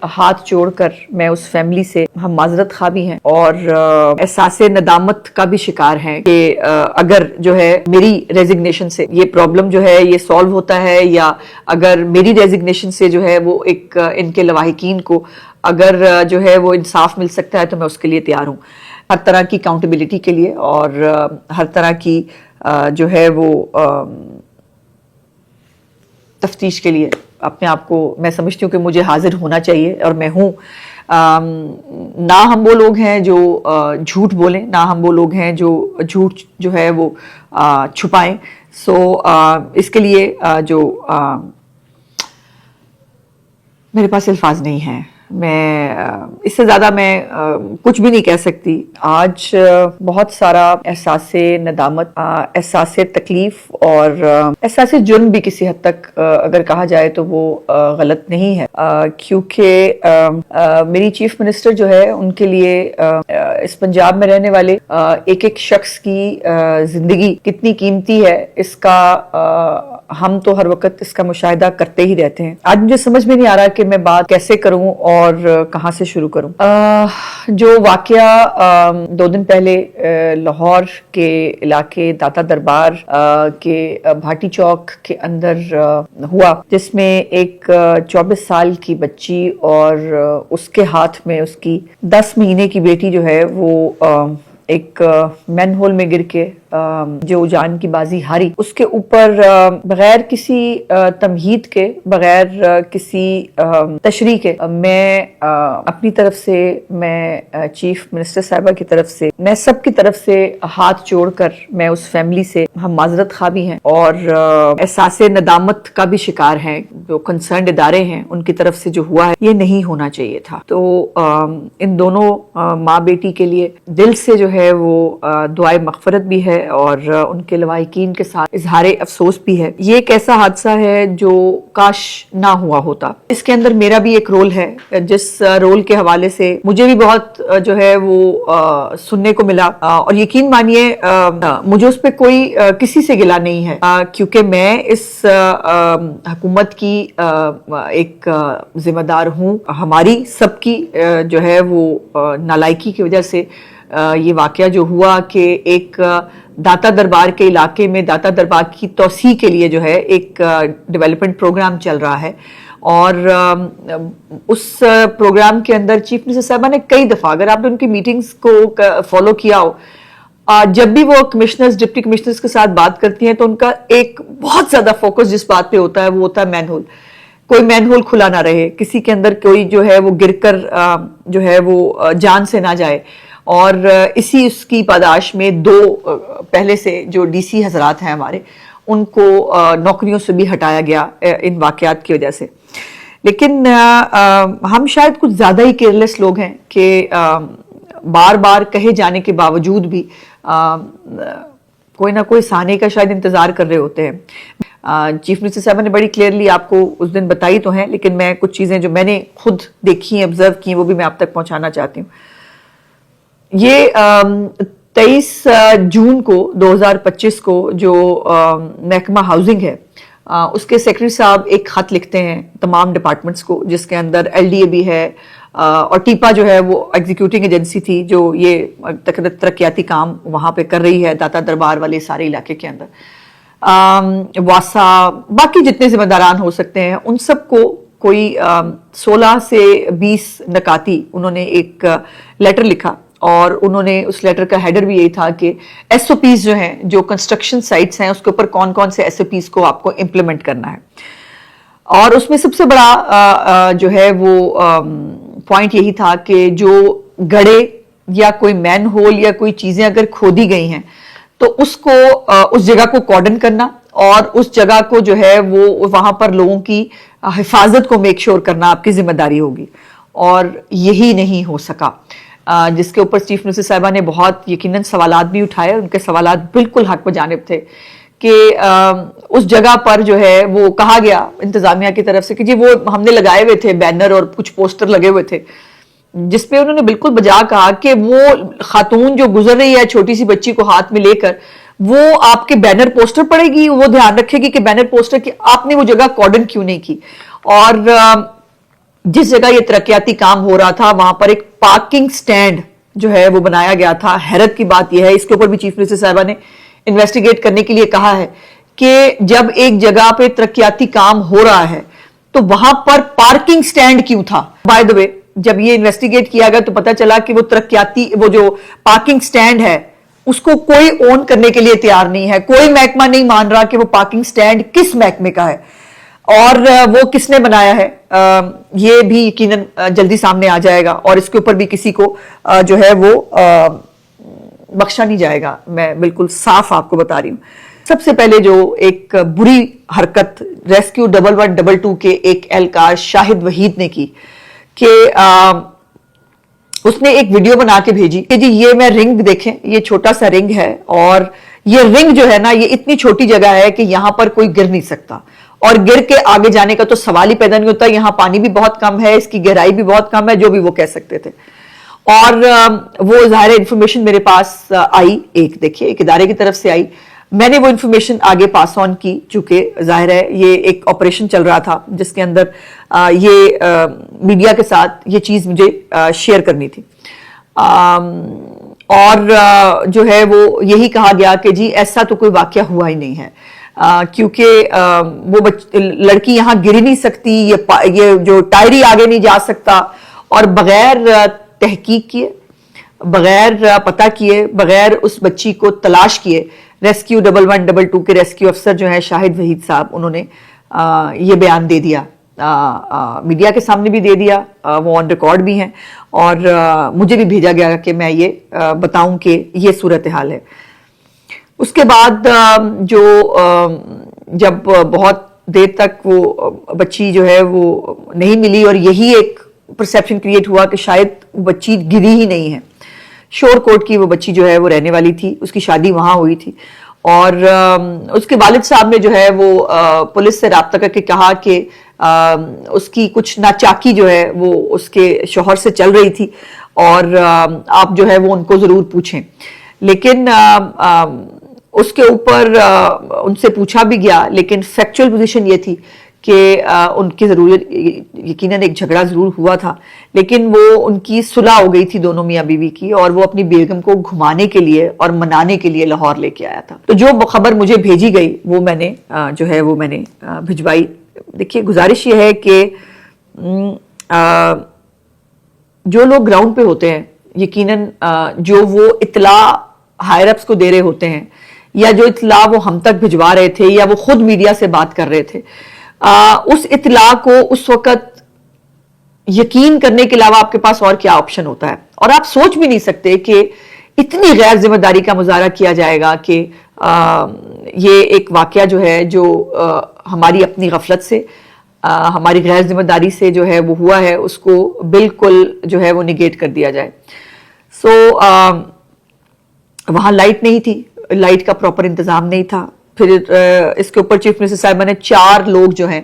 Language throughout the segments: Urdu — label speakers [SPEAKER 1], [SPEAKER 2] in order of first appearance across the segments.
[SPEAKER 1] ہاتھ جوڑ کر میں اس فیملی سے ہم معذرت خواہ بھی ہیں اور احساس ندامت کا بھی شکار ہیں کہ اگر جو ہے میری ریزگنیشن سے یہ پرابلم جو ہے یہ سالو ہوتا ہے، یا اگر میری ریزگنیشن سے جو ہے وہ ایک ان کے لواحقین کو اگر جو ہے وہ انصاف مل سکتا ہے تو میں اس کے لیے تیار ہوں، ہر طرح کی اکاؤنٹیبلٹی کے لیے اور ہر طرح کی جو ہے وہ تفتیش کے لیے اپنے آپ کو میں سمجھتی ہوں کہ مجھے حاضر ہونا چاہیے، اور میں ہوں۔ نہ ہم وہ لوگ ہیں جو جھوٹ بولیں، نہ ہم وہ لوگ ہیں جو جھوٹ جو ہے وہ چھپائیں۔ سو اس کے لیے جو میرے پاس الفاظ نہیں ہیں، میں اس سے زیادہ میں کچھ بھی نہیں کہہ سکتی۔ آج بہت سارا احساس ندامت، احساس تکلیف اور احساس جرم بھی کسی حد تک اگر کہا جائے تو وہ غلط نہیں ہے، کیونکہ میری چیف منسٹر جو ہے ان کے لیے اس پنجاب میں رہنے والے ایک ایک شخص کی زندگی کتنی قیمتی ہے، اس کا ہم تو ہر وقت اس کا مشاہدہ کرتے ہی رہتے ہیں۔ آج مجھے سمجھ میں نہیں آ رہا کہ میں بات کیسے کروں اور کہاں سے شروع کروں۔ جو واقعہ 2 دن پہلے لاہور کے علاقے داتا دربار کے بھاٹی چوک کے اندر ہوا، جس میں ایک 24 سال کی بچی اور اس کے ہاتھ میں اس کی 10 مہینے کی بیٹی جو ہے وہ ایک مین ہول میں گر کے جو جان کی بازی ہاری، اس کے اوپر بغیر کسی تمہید کے، بغیر کسی تشریح کے، میں اپنی طرف سے، میں چیف منسٹر صاحبہ کی طرف سے، میں سب کی طرف سے ہاتھ جوڑ کر میں اس فیملی سے ہم معذرت خواہ بھی ہیں اور احساس ندامت کا بھی شکار ہیں۔ جو کنسرنڈ ادارے ہیں ان کی طرف سے جو ہوا ہے یہ نہیں ہونا چاہیے تھا۔ تو ان دونوں ماں بیٹی کے لیے دل سے جو ہے وہ دعائے مغفرت بھی ہے اور ان کے لواحقین کے ساتھ اظہار افسوس بھی ہے۔ یہ ایک ایسا حادثہ ہے جو کاش نہ ہوا ہوتا۔ اس کے اندر میرا بھی ایک رول ہے، جس رول کے حوالے سے مجھے بھی بہت جو ہے وہ سننے کو ملا، اور یقین مانیے مجھے اس پہ کوئی کسی سے گلہ نہیں ہے، کیونکہ میں اس حکومت کی ایک ذمہ دار ہوں۔ ہماری سب کی جو ہے وہ نالائکی کی وجہ سے یہ واقعہ جو ہوا کہ ایک داتا دربار کے علاقے میں داتا دربار کی توسیع کے لیے جو ہے ایک ڈیولپمنٹ پروگرام چل رہا ہے، اور اس پروگرام کے اندر چیف منسٹر صاحبہ نے کئی دفعہ، اگر آپ نے ان کی میٹنگز کو فالو کیا ہو، جب بھی وہ کمشنرز، ڈپٹی کمشنرز کے ساتھ بات کرتی ہیں تو ان کا ایک بہت زیادہ فوکس جس بات پہ ہوتا ہے وہ ہوتا ہے مین ہول، کوئی مین ہول کھلا نہ رہے، کسی کے اندر کوئی جو ہے وہ گر کر جو ہے وہ جان سے نہ جائے۔ اور اسی اس کی پاداش میں 2 پہلے سے جو ڈی سی حضرات ہیں ہمارے، ان کو نوکریوں سے بھی ہٹایا گیا ان واقعات کی وجہ سے۔ لیکن ہم شاید کچھ زیادہ ہی کیئرلیس لوگ ہیں کہ بار بار کہے جانے کے باوجود بھی کوئی نہ کوئی سہانے کا شاید انتظار کر رہے ہوتے ہیں۔ چیف منسٹر صاحبہ نے بڑی کلیئرلی آپ کو اس دن بتائی تو ہیں، لیکن میں کچھ چیزیں جو میں نے خود دیکھی ہیں، آبزرو کی ہیں، وہ بھی میں آپ تک پہنچانا چاہتی ہوں۔ یہ 23 جون کو 2025 کو جو محکمہ ہاؤسنگ ہے اس کے سیکرٹری صاحب ایک خط لکھتے ہیں تمام ڈپارٹمنٹس کو، جس کے اندر ایل ڈی اے بھی ہے اور ٹیپا جو ہے وہ ایگزیکیوٹنگ ایجنسی تھی جو یہ ترقیاتی کام وہاں پہ کر رہی ہے داتا دربار والے سارے علاقے کے اندر، واسا، باقی جتنے ذمہ داران ہو سکتے ہیں ان سب کو کوئی 16 سے 20 نکاتی انہوں نے ایک لیٹر لکھا، اور انہوں نے اس لیٹر کا ہیڈر بھی یہی تھا کہ ایس او پیز جو ہیں، جو کنسٹرکشن سائٹس ہیں، اس کے اوپر کون کون سے ایس او پیز کو آپ کو امپلیمنٹ کرنا ہے۔ اور اس میں سب سے بڑا جو ہے وہ پوائنٹ یہی تھا کہ جو گڑھے یا کوئی مین ہول یا کوئی چیزیں اگر کھودی گئی ہیں تو اس کو اس جگہ کو کارڈن کرنا، اور اس جگہ کو جو ہے وہ وہاں پر لوگوں کی حفاظت کو میک شور کرنا آپ کی ذمہ داری ہوگی، اور یہی نہیں ہو سکا، جس کے اوپر چیف منسٹر صاحبہ نے بہت یقیناً سوالات بھی اٹھائے۔ ان کے سوالات بالکل حق بجانب تھے کہ اس جگہ پر جو ہے وہ کہا گیا انتظامیہ کی طرف سے کہ جی وہ ہم نے لگائے ہوئے تھے بینر اور کچھ پوسٹر لگے ہوئے تھے، جس پہ انہوں نے بالکل بجا کہا کہ وہ خاتون جو گزر رہی ہے چھوٹی سی بچی کو ہاتھ میں لے کر، وہ آپ کے بینر پوسٹر پڑے گی، وہ دھیان رکھے گی کہ بینر پوسٹر کی آپ نے وہ جگہ کارڈن کیوں نہیں کی۔ اور جس جگہ یہ ترقیاتی کام ہو رہا تھا وہاں پر ایک پارکنگ سٹینڈ جو ہے وہ بنایا گیا تھا. حیرت کی بات یہ ہے, اس کے اوپر بھی چیف منسٹر صاحبہ نے انویسٹیگیٹ کرنے کے لیے کہا ہے کہ جب ایک جگہ پہ ترقیاتی کام ہو رہا ہے تو وہاں پر پارکنگ سٹینڈ کیوں تھا. بائی دا وے جب یہ انویسٹیگیٹ کیا گیا تو پتا چلا کہ وہ جو پارکنگ سٹینڈ ہے اس کو کوئی اون کرنے کے لیے تیار نہیں ہے. کوئی محکمہ نہیں مان رہا کہ وہ پارکنگ سٹینڈ کس محکمے کا ہے اور وہ کس نے بنایا ہے. یہ بھی یقیناً جلدی سامنے آ جائے گا اور اس کے اوپر بھی کسی کو جو ہے وہ بخشا نہیں جائے گا. میں بالکل صاف آپ کو بتا رہی ہوں. سب سے پہلے جو ایک بری حرکت ریسکیو 1112 کے ایک اہلکار شاہد وحید نے کی کہ اس نے ایک ویڈیو بنا کے بھیجی کہ جی یہ میں رنگ دیکھیں, یہ چھوٹا سا رنگ ہے اور یہ رنگ جو ہے نا یہ اتنی چھوٹی جگہ ہے کہ یہاں پر کوئی گر نہیں سکتا اور گر کے آگے جانے کا تو سوال ہی پیدا نہیں ہوتا. یہاں پانی بھی بہت کم ہے, اس کی گہرائی بھی بہت کم ہے, جو بھی وہ کہہ سکتے تھے. اور وہ ظاہر انفارمیشن میرے پاس آئی, دیکھیے ایک ادارے کی طرف سے آئی. میں نے وہ انفارمیشن آگے پاس آن کی, چونکہ ظاہر ہے یہ ایک آپریشن چل رہا تھا جس کے اندر یہ میڈیا کے ساتھ یہ چیز مجھے شیئر کرنی تھی. اور جو ہے وہ یہی کہا گیا کہ جی ایسا تو کوئی واقعہ ہوا ہی نہیں ہے, کیونکہ وہ لڑکی یہاں گر ہی نہیں سکتی, یہ جو ٹائر آگے نہیں جا سکتا. اور بغیر تحقیق کیے, بغیر پتہ کیے, بغیر اس بچی کو تلاش کیے, ریسکیو 1112 کے ریسکیو افسر جو ہیں شاہد وحید صاحب, انہوں نے یہ بیان دے دیا, میڈیا کے سامنے بھی دے دیا, وہ آن ریکارڈ بھی ہیں اور مجھے بھی بھیجا گیا کہ میں یہ بتاؤں کہ یہ صورتحال ہے. اس کے بعد جب بہت دیر تک وہ بچی جو ہے وہ نہیں ملی اور یہی ایک پرسیپشن کریٹ ہوا کہ شاید وہ بچی گری ہی نہیں ہے. شور کوٹ کی وہ بچی جو ہے وہ رہنے والی تھی, اس کی شادی وہاں ہوئی تھی اور اس کے والد صاحب نے جو ہے وہ پولیس سے رابطہ کر کے کہا کہ اس کی کچھ ناچاکی جو ہے وہ اس کے شوہر سے چل رہی تھی اور آپ جو ہے وہ ان کو ضرور پوچھیں. لیکن اس کے اوپر ان سے پوچھا بھی گیا, لیکن فیکچوئل پوزیشن یہ تھی کہ ان کی ضرورت یقیناً ایک جھگڑا ضرور ہوا تھا, لیکن وہ ان کی صلح ہو گئی تھی دونوں میاں بیوی کی, اور وہ اپنی بیگم کو گھمانے کے لیے اور منانے کے لیے لاہور لے کے آیا تھا. تو جو خبر مجھے بھیجی گئی وہ میں نے جو ہے وہ میں نے بھجوائی. دیکھیے گزارش یہ ہے کہ جو لوگ گراؤنڈ پہ ہوتے ہیں یقیناً جو وہ اطلاع ہائر اپس کو دے رہے ہوتے ہیں یا جو اطلاع وہ ہم تک بھجوا رہے تھے یا وہ خود میڈیا سے بات کر رہے تھے, اس اطلاع کو اس وقت یقین کرنے کے علاوہ آپ کے پاس اور کیا آپشن ہوتا ہے. اور آپ سوچ بھی نہیں سکتے کہ اتنی غیر ذمہ داری کا مظاہرہ کیا جائے گا کہ یہ ایک واقعہ جو ہے جو ہماری اپنی غفلت سے, ہماری غیر ذمہ داری سے جو ہے وہ ہوا ہے, اس کو بالکل جو ہے وہ نگیٹ کر دیا جائے. سو وہاں لائٹ نہیں تھی, لائٹ کا پراپر انتظام نہیں تھا. پھر اس کے اوپر چیف منسٹر صاحبہ نے 4 لوگ جو ہیں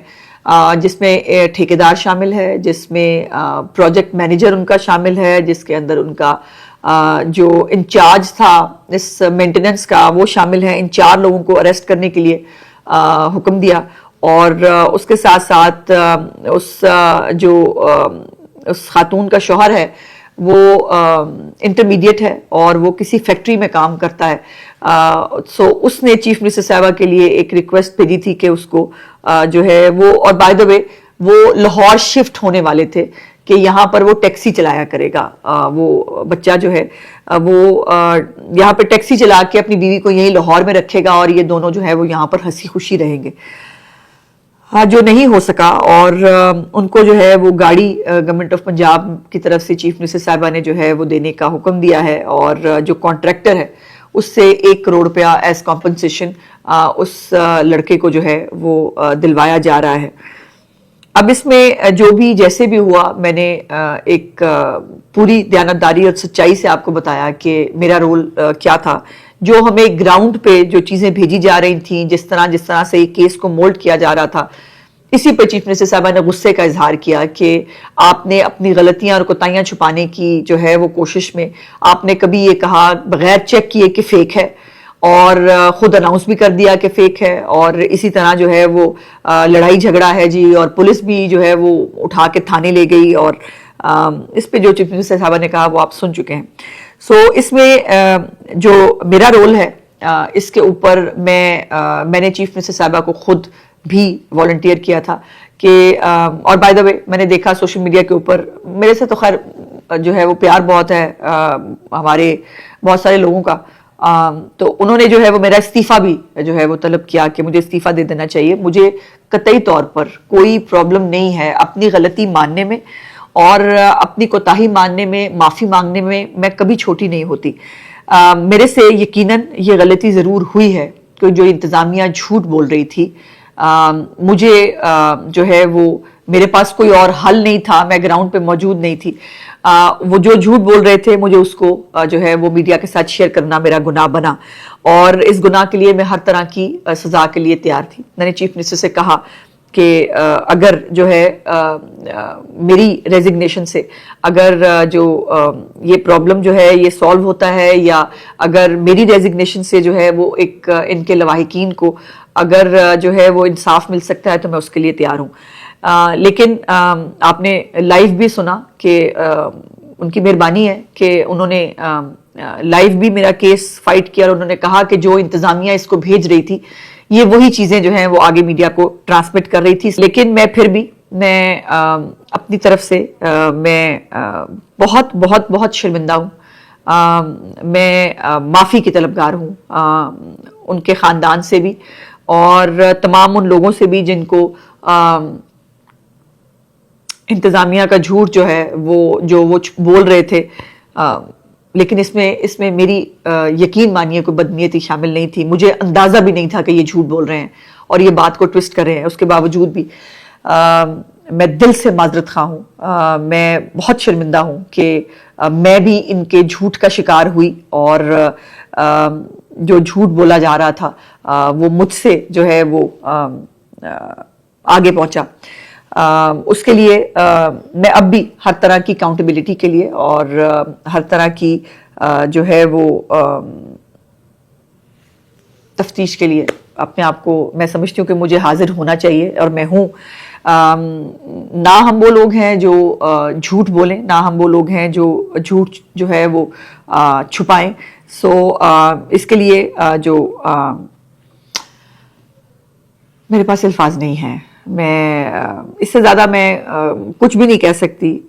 [SPEAKER 1] جس میں ٹھیکیدار شامل ہے, جس میں پروجیکٹ مینیجر ان کا شامل ہے, جس کے اندر ان کا جو انچارج تھا اس مینٹیننس کا وہ شامل ہے, ان 4 لوگوں کو اریسٹ کرنے کے لیے حکم دیا. اور اس کے ساتھ ساتھ اس خاتون کا شوہر ہے وہ انٹرمیڈیٹ ہے اور وہ کسی فیکٹری میں کام کرتا ہے. سو اس نے چیف منسٹر صاحبہ کے لیے ایک ریکویسٹ بھیجی تھی کہ اس کو جو ہے وہ, اور بائی دا وے وہ لاہور شفٹ ہونے والے تھے کہ یہاں پر وہ ٹیکسی چلایا کرے گا. وہ بچہ جو ہے وہ یہاں پر ٹیکسی چلا کے اپنی بیوی کو یہیں لاہور میں رکھے گا اور یہ دونوں جو ہے وہ یہاں پر ہنسی خوشی رہیں گے. جو نہیں ہو سکا اور ان کو جو ہے وہ گاڑی گورنمنٹ آف پنجاب کی طرف سے چیف منسٹر صاحبہ نے جو ہے وہ دینے کا حکم دیا ہے, اور جو کانٹریکٹر ہے اس سے 1 کروڑ روپیہ ایز کمپنسیشن اس لڑکے کو جو ہے وہ دلوایا جا رہا ہے. اب اس میں جو بھی جیسے بھی ہوا, میں نے ایک پوری دیانتداری اور سچائی سے آپ کو بتایا کہ میرا رول کیا تھا. جو ہمیں گراؤنڈ پہ جو چیزیں بھیجی جا رہی تھیں, جس طرح سے کیس کو مولڈ کیا جا رہا تھا, اسی پہ چیف منسٹر صاحبہ نے غصے کا اظہار کیا کہ آپ نے اپنی غلطیاں اور کوتاہیاں چھپانے کی جو ہے وہ کوشش میں آپ نے کبھی یہ کہا بغیر چیک کیے کہ فیک ہے, اور خود اناؤنس بھی کر دیا کہ فیک ہے، اور اسی طرح جو ہے وہ لڑائی جھگڑا ہے جی، اور پولیس بھی جو ہے وہ اٹھا کے تھانے لے گئی، اور اس پہ جو چیف منسٹر صاحبہ نے کہا وہ آپ سن چکے ہیں. سو اس میں جو میرا رول ہے اس کے اوپر میں نے چیف منسٹر صاحبہ کو خود بھی والنٹیئر کیا تھا کہ اور بائی دا وے میں نے دیکھا سوشل میڈیا کے اوپر میرے سے تو خیر جو ہے وہ پیار بہت ہے ہمارے بہت سارے لوگوں کا، تو انہوں نے جو ہے وہ میرا استعفیٰ بھی جو ہے وہ طلب کیا کہ مجھے استعفیٰ دے دینا چاہیے. مجھے قطعی طور پر کوئی پرابلم نہیں ہے اپنی غلطی ماننے میں، اور اپنی کوتاہی ماننے میں، معافی مانگنے میں کبھی چھوٹی نہیں ہوتی. میرے سے یقیناً یہ غلطی ضرور ہوئی ہے کہ جو انتظامیہ جھوٹ بول رہی تھی، مجھے جو ہے وہ میرے پاس کوئی اور حل نہیں تھا، میں گراؤنڈ پہ موجود نہیں تھی. وہ جو جھوٹ بول رہے تھے مجھے اس کو جو ہے وہ میڈیا کے ساتھ شیئر کرنا میرا گناہ بنا، اور اس گناہ کے لیے میں ہر طرح کی سزا کے لیے تیار تھی. میں نے چیف منسٹر سے کہا کہ اگر جو ہے میری ریزگنیشن سے اگر جو یہ پرابلم جو ہے یہ سالو ہوتا ہے، یا اگر میری ریزگنیشن سے جو ہے وہ ایک ان کے لواحقین کو اگر جو ہے وہ انصاف مل سکتا ہے تو میں اس کے لیے تیار ہوں. لیکن آپ نے لائیو بھی سنا کہ ان کی مہربانی ہے کہ انہوں نے لائیو بھی میرا کیس فائٹ کیا، اور انہوں نے کہا کہ جو انتظامیہ اس کو بھیج رہی تھی یہ وہی چیزیں جو ہیں وہ آگے میڈیا کو ٹرانسمٹ کر رہی تھی. لیکن میں پھر بھی میں اپنی طرف سے میں بہت بہت بہت شرمندہ ہوں. میں معافی کی طلبگار ہوں ان کے خاندان سے بھی، اور تمام ان لوگوں سے بھی جن کو انتظامیہ کا جھوٹ جو ہے وہ بول رہے تھے. لیکن اس میں میری یقین مانیے کوئی بدنیتی شامل نہیں تھی. مجھے اندازہ بھی نہیں تھا کہ یہ جھوٹ بول رہے ہیں اور یہ بات کو ٹوسٹ کر رہے ہیں. اس کے باوجود بھی میں دل سے معذرت خواہ ہوں. میں بہت شرمندہ ہوں کہ میں بھی ان کے جھوٹ کا شکار ہوئی، اور جو جھوٹ بولا جا رہا تھا وہ مجھ سے جو ہے وہ آگے پہنچا. اس کے لیے میں اب بھی ہر طرح کی اکاؤنٹیبلٹی کے لیے اور ہر طرح کی جو ہے وہ تفتیش کے لیے اپنے آپ کو میں سمجھتی ہوں کہ مجھے حاضر ہونا چاہیے، اور میں ہوں. نہ ہم وہ لوگ ہیں جو جھوٹ بولیں، نہ ہم وہ لوگ ہیں جو جھوٹ جو ہے وہ چھپائیں. سو اس کے لیے جو میرے پاس الفاظ نہیں ہیں. میں اس سے زیادہ میں کچھ بھی نہیں کہہ سکتی.